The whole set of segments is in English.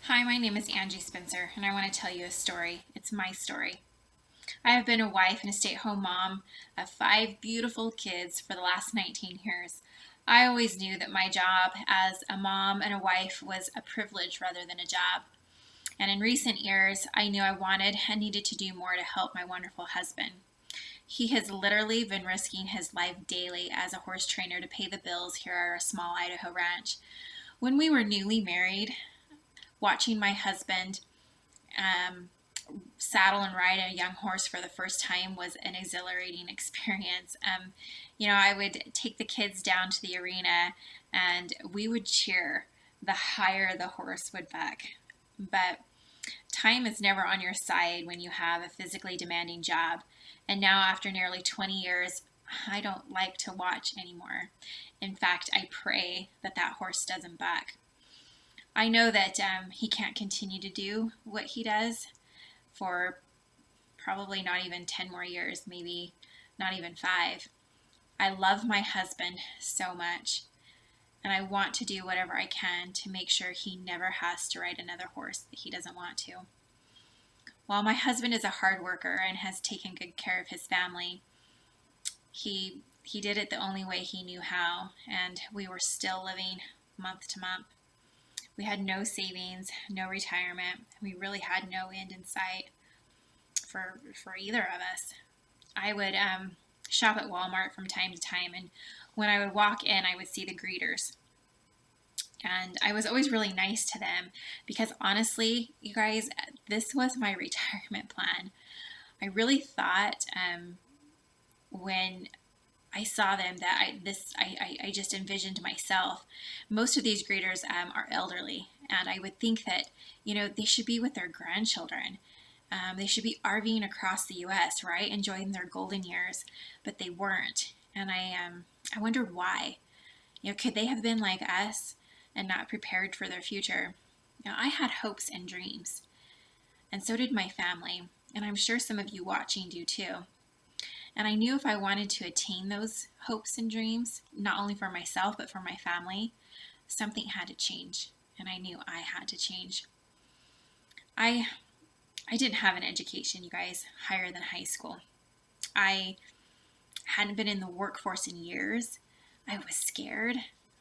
Hi, my name is Angie Spencer, and I want to tell you a story. It's my story. I have been a wife and a stay-at-home mom of 5 beautiful kids for the last 19 years. I always knew that my job as a mom and a wife was a privilege rather than a job. And in recent years, I knew I wanted and needed to do more to help my wonderful husband. He has literally been risking his life daily as a horse trainer to pay the bills here at our small Idaho ranch. When we were newly married, watching my husband um, saddle and ride a young horse for the first time was an exhilarating experience. I would take the kids down to the arena and we would cheer the higher the horse would buck. But time is never on your side when you have a physically demanding job. And now, after nearly 20 years, I don't like to watch anymore. In fact, I pray that that horse doesn't buck. I know that he can't continue to do what he does for probably not even 10 more years, maybe not even 5. I love my husband so much, and I want to do whatever I can to make sure he never has to ride another horse that he doesn't want to. While my husband is a hard worker and has taken good care of his family, he did it the only way he knew how, and we were still living month to month. We had no savings, no retirement. We really had no end in sight for either of us. I would shop at Walmart from time to time, and when I would walk in, I would see the greeters. And I was always really nice to them because honestly, you guys, this was my retirement plan. I really thought when I saw them that I just envisioned myself. Most of these greeters are elderly, and I would think that they should be with their grandchildren. They should be RVing across the U.S., right, enjoying their golden years, but they weren't. And I wondered why. Could they have been like us and not prepared for their future? I had hopes and dreams, and so did my family, and I'm sure some of you watching do too. And I knew if I wanted to attain those hopes and dreams, not only for myself but for my family, something had to change, and I knew I had to change. I didn't have an education, you guys, higher than high school. I hadn't been in the workforce in years. I was scared.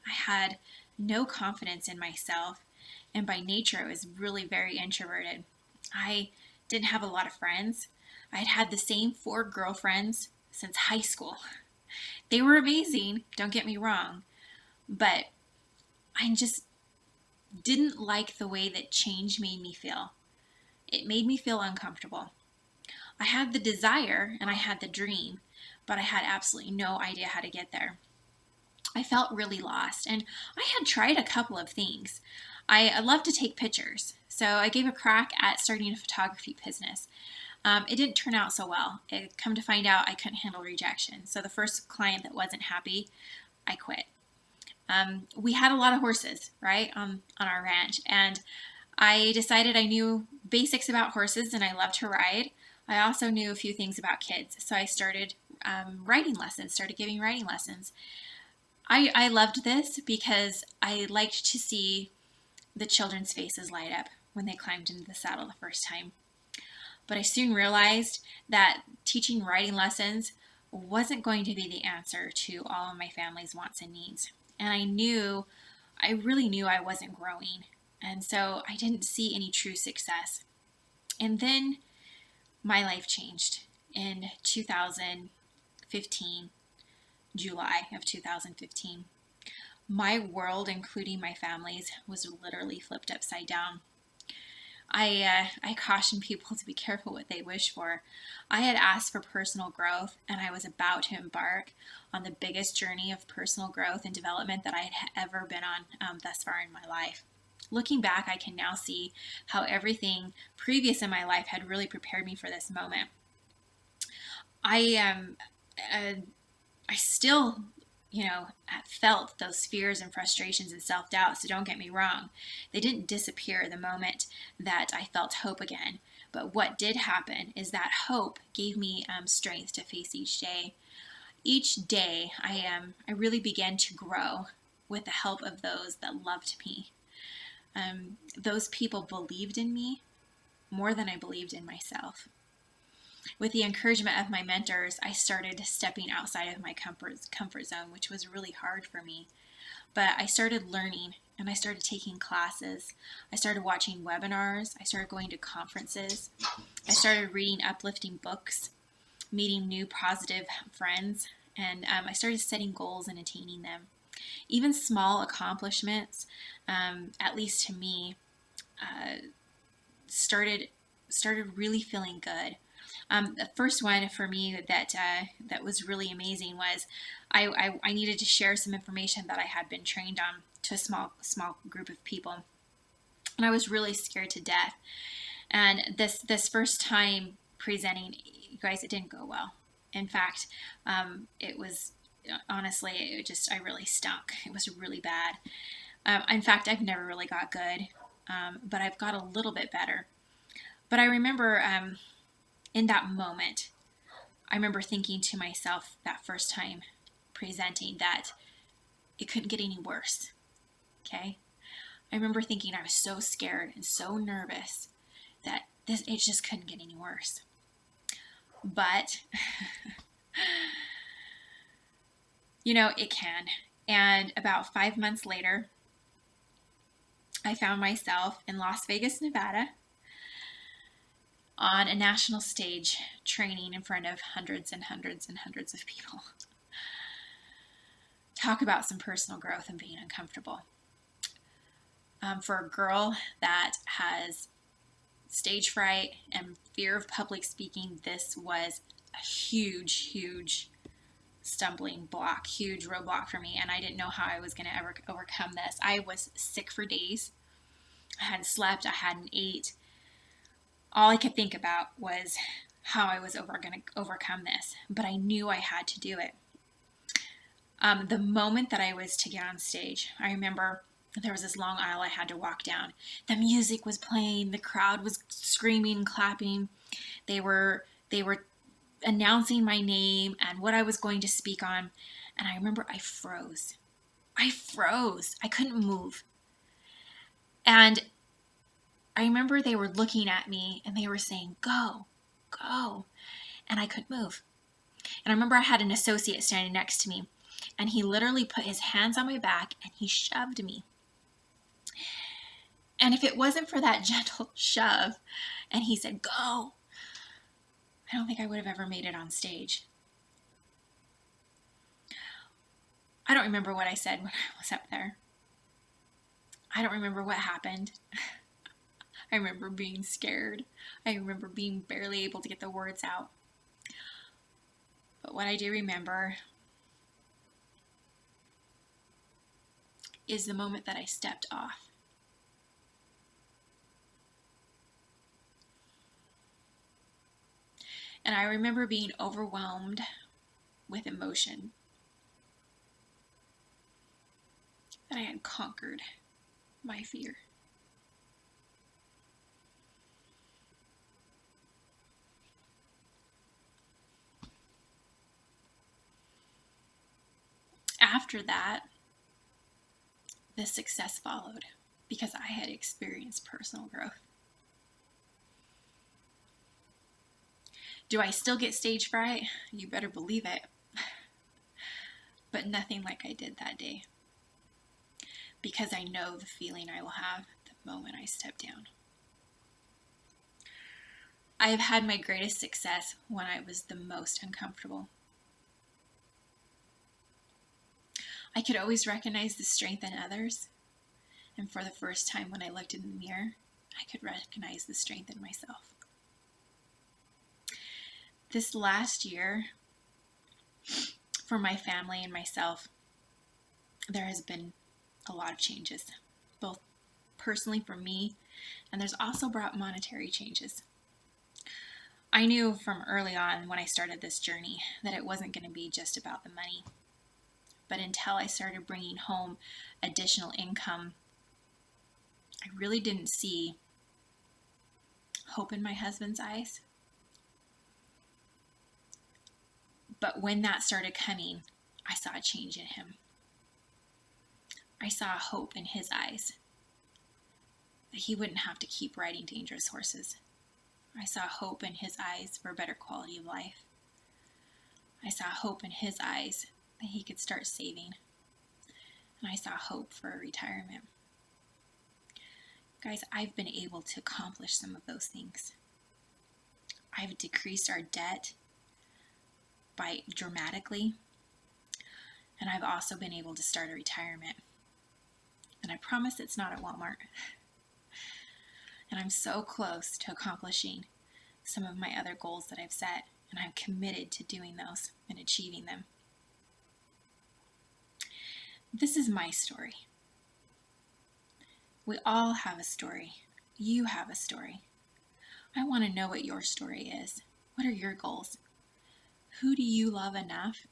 I had no confidence in myself, and by nature I was really very introverted. I didn't have a lot of friends. I had had the same 4 girlfriends since high school. They were amazing, don't get me wrong, but I just didn't like the way that change made me feel. It made me feel uncomfortable. I had the desire and I had the dream, but I had absolutely no idea how to get there. I felt really lost, and I had tried a couple of things. I love to take pictures, so I gave a crack at starting a photography business. It didn't turn out so well. Come to find out, I couldn't handle rejection. So the first client that wasn't happy, I quit. We had a lot of horses, right, on our ranch, and I decided I knew basics about horses and I loved to ride. I also knew a few things about kids, so I started started giving riding lessons. I loved this because I liked to see the children's faces light up when they climbed into the saddle the first time. But I soon realized that teaching riding lessons wasn't going to be the answer to all of my family's wants and needs. And I really knew I wasn't growing. And so I didn't see any true success. And then my life changed in 2015, July of 2015. My world, including my family's, was literally flipped upside down. I caution people to be careful what they wish for. I had asked for personal growth, and I was about to embark on the biggest journey of personal growth and development that I had ever been on thus far in my life. Looking back, I can now see how everything previous in my life had really prepared me for this moment. I still felt those fears and frustrations and self-doubt, so don't get me wrong. They didn't disappear the moment that I felt hope again. But what did happen is that hope gave me strength to face each day. Each day, I really began to grow with the help of those that loved me. those people believed in me more than I believed in myself. With the encouragement of my mentors, I started stepping outside of my comfort zone, which was really hard for me. But I started learning and I started taking classes. I started watching webinars. I started going to conferences. I started reading uplifting books, meeting new positive friends, and I started setting goals and attaining them. Even small accomplishments, at least to me, started really feeling good. The first one for me that was really amazing was I needed to share some information that I had been trained on to a small group of people, and I was really scared to death. And this first time presenting, you guys, it didn't go well. In fact, it was honestly, I really stunk. It was really bad. In fact, I've never really got good, but I've got a little bit better. But I remember in that moment, I remember thinking to myself that first time presenting that it couldn't get any worse. Okay? I remember thinking I was so scared and so nervous that it just couldn't get any worse. But, it can. And about 5 months later, I found myself in Las Vegas, Nevada, on a national stage training in front of hundreds and hundreds and hundreds of people. Talk about some personal growth and being uncomfortable. For a girl that has stage fright and fear of public speaking, this was a huge, huge stumbling block, huge roadblock for me, and I didn't know how I was going to ever overcome this. I was sick for days. I hadn't slept. I hadn't ate. All I could think about was how I was going to overcome this, but I knew I had to do it. The moment that I was to get on stage, I remember there was this long aisle I had to walk down. The music was playing, the crowd was screaming, clapping. They were announcing my name and what I was going to speak on, and I remember I froze. I couldn't move. And I remember they were looking at me and they were saying, "Go, go." And I couldn't move. And I remember I had an associate standing next to me, and he literally put his hands on my back and he shoved me. And if it wasn't for that gentle shove and he said, "Go," I don't think I would have ever made it on stage. I don't remember what I said when I was up there. I don't remember what happened. I remember being scared. I remember being barely able to get the words out. But what I do remember is the moment that I stepped off. And I remember being overwhelmed with emotion that I had conquered my fear. After that, the success followed because I had experienced personal growth. Do I still get stage fright? You better believe it. But nothing like I did that day, because I know the feeling I will have the moment I step down. I have had my greatest success when I was the most uncomfortable. I could always recognize the strength in others, and for the first time when I looked in the mirror, I could recognize the strength in myself. This last year, for my family and myself, there has been a lot of changes, both personally for me, and there's also brought monetary changes. I knew from early on when I started this journey that it wasn't going to be just about the money. But until I started bringing home additional income, I really didn't see hope in my husband's eyes. But when that started coming, I saw a change in him. I saw hope in his eyes. that he wouldn't have to keep riding dangerous horses. I saw hope in his eyes for a better quality of life. I saw hope in his eyes that he could start saving. And I saw hope for a retirement. Guys, I've been able to accomplish some of those things. I've decreased our debt by dramatically, and I've also been able to start a retirement. And I promise it's not at Walmart. And I'm so close to accomplishing some of my other goals that I've set, and I'm committed to doing those and achieving them. This is my story. We all have a story. You have a story. I want to know what your story is. What are your goals? Who do you love enough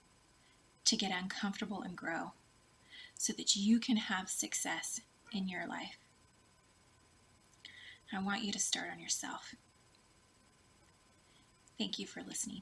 to get uncomfortable and grow so that you can have success in your life? I want you to start on yourself. Thank you for listening.